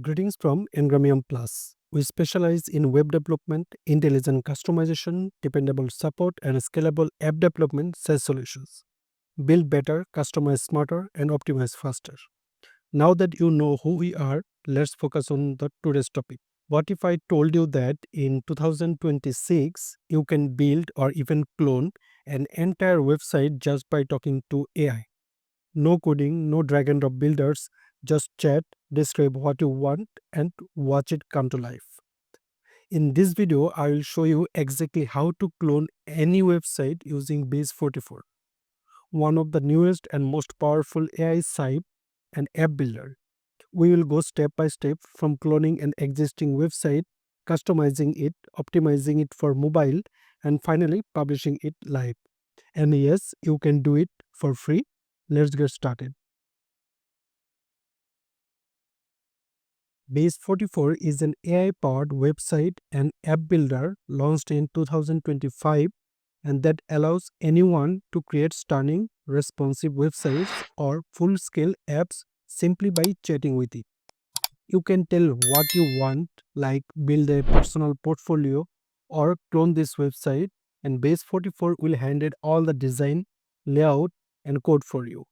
Greetings from Engramium Plus. We specialize in web development, intelligent customization, dependable support, and scalable app development SaaS solutions. Build better, customize smarter, and optimize faster. Now that you know who we are, let's focus on the today's topic. What if I told you that in 2026 you can build or even clone an entire website just by talking to AI? No coding, no drag and drop builders, just chat, describe what you want, and watch it come to life. In this video, I will show you exactly how to clone any website using Base44, one of the newest and most powerful AI site and app builder. We will go step by step from cloning an existing website, customizing it, optimizing it for mobile, and finally publishing it live. And yes, you can do it for free. Let's get started. Base44 is an AI-powered website and app builder launched in 2025 and that allows anyone to create stunning, responsive websites or full-scale apps simply by chatting with it. You can tell what you want, like build a personal portfolio or clone this website, and Base44 will handle all the design, layout, and code for you.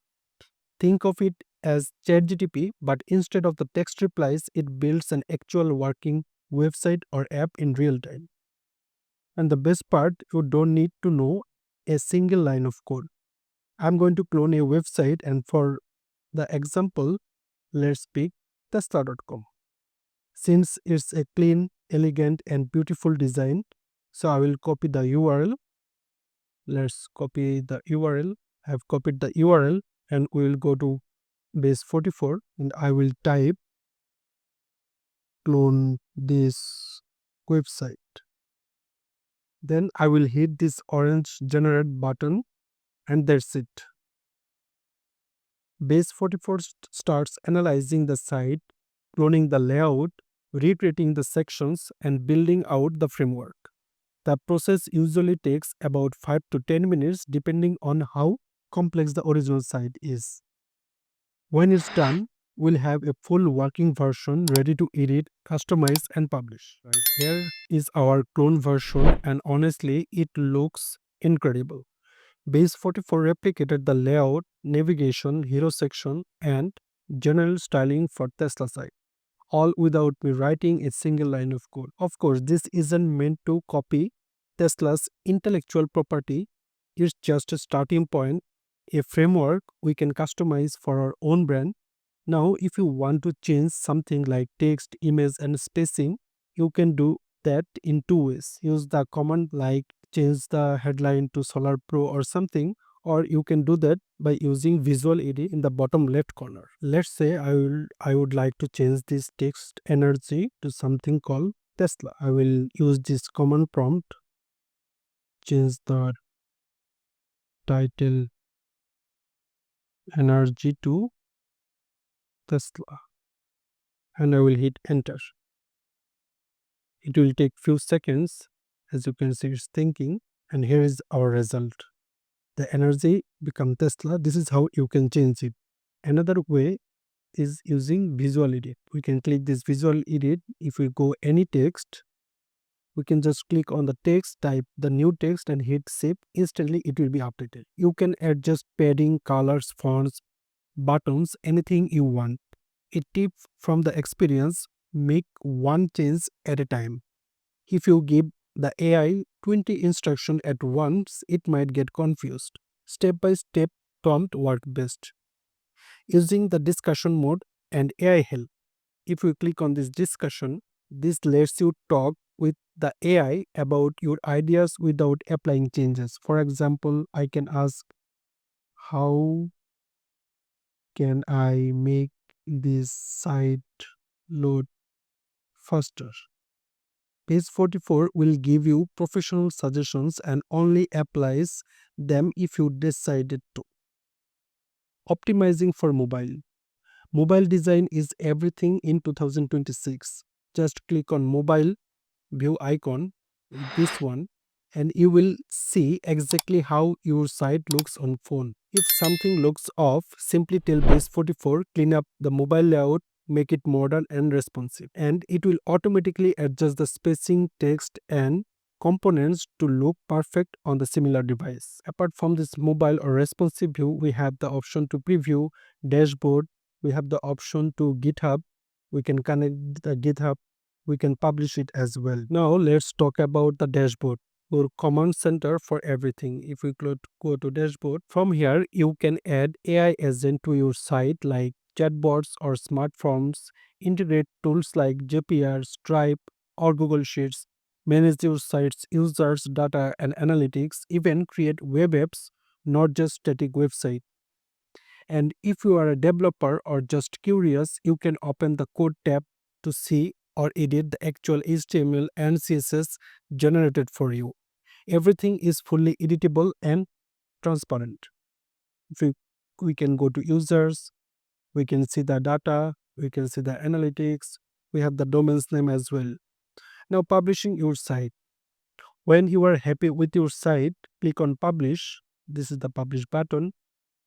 Think of it as ChatGTP, but instead of the text replies, it builds an actual working website or app in real time. And the best part, you don't need to know a single line of code. I'm going to clone a website, and for the example, let's pick Tesla.com. Since it's a clean, elegant, and beautiful design, so I will copy the URL. Let's copy the URL. I've copied the URL, and we will go to Base44 and I will type clone this website. Then I will hit this orange generate button and that's it. Base44 starts analyzing the site, cloning the layout, recreating the sections and building out the framework. The process usually takes about 5 to 10 minutes depending on how complex the original site is. When it's done, we'll have a full working version ready to edit, customize, and publish. Right here is our clone version, and honestly, it looks incredible. Base44 replicated the layout, navigation, hero section, and general styling for Tesla site, all without me writing a single line of code. Of course, this isn't meant to copy Tesla's intellectual property, it's just a starting point, a framework we can customize for our own brand. Now, if you want to change something like text, image, and spacing, you can do that in two ways. Use the command like change the headline to Solar Pro or something, or you can do that by using Visual Edit in the bottom left corner. Let's say I would like to change this text energy to something called Tesla. I will use this command prompt, change the title energy to Tesla, and I will hit enter. It will take few seconds. As you can see, it's thinking, and here is our result. The energy become Tesla. This is how you can change it. Another way is using Visual Edit. We can click this Visual Edit. If we go any text, we can just click on the text, type the new text and hit save. Instantly it will be updated. You can adjust padding, colors, fonts, buttons, anything you want. A tip from the experience, make one change at a time. If you give the AI 20 instructions at once, it might get confused. Step by step prompt work best. Using the discussion mode and AI help. If you click on this discussion, this lets you talk with the AI about your ideas without applying changes. For example, I can ask, how can I make this site load faster? Base44 will give you professional suggestions and only applies them if you decided to. Optimizing for mobile. Mobile design is everything in 2026. Just click on mobile view icon, this one, and you will see exactly how your site looks on phone. If something looks off, simply tell Base44 clean up the mobile layout, make it modern and responsive. And it will automatically adjust the spacing, text, and components to look perfect on the similar device. Apart from this mobile or responsive view, we have the option to preview, dashboard, we have the option to GitHub, we can connect the GitHub, we can publish it as well. Now let's talk about the dashboard or command center for everything. If we go to dashboard, from here you can add AI agent to your site like chatbots or smart forms, integrate tools like JPR, Stripe, or Google Sheets, manage your site's users, data, and analytics, even create web apps, not just static website. And if you are a developer or just curious, you can open the code tab to see or edit the actual HTML and CSS generated for you. Everything is fully editable and transparent. We can go to users, we can see the data, we can see the analytics, we have the domain's name as well. Now publishing your site. When you are happy with your site, click on publish. This is the publish button.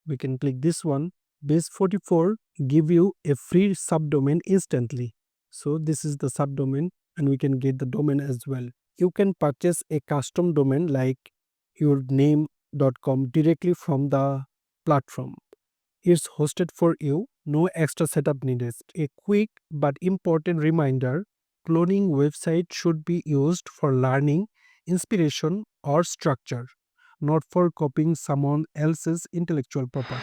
We can click this one. Base44 give you a free subdomain instantly. So this is the subdomain and we can get the domain as well. You can purchase a custom domain like your name.com directly from the platform. It's hosted for you, no extra setup needed. A quick but important reminder, cloning website should be used for learning, inspiration, or structure, not for copying someone else's intellectual property.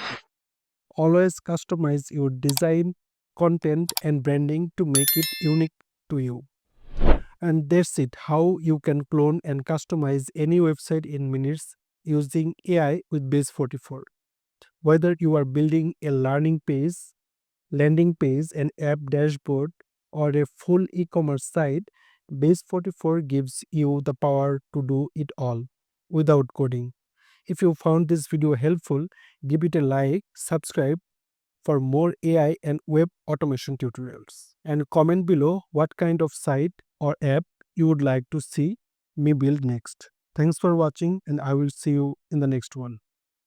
Always customize your design, content, and branding to make it unique to you. And that's it, how you can clone and customize any website in minutes using AI with Base44. Whether you are building a learning page, landing page, an app dashboard, or a full e-commerce site, Base44 gives you the power to do it all without coding. If you found this video helpful, give it a like, subscribe for more AI and web automation tutorials, and comment below what kind of site or app you would like to see me build next. Thanks for watching, and I will see you in the next one.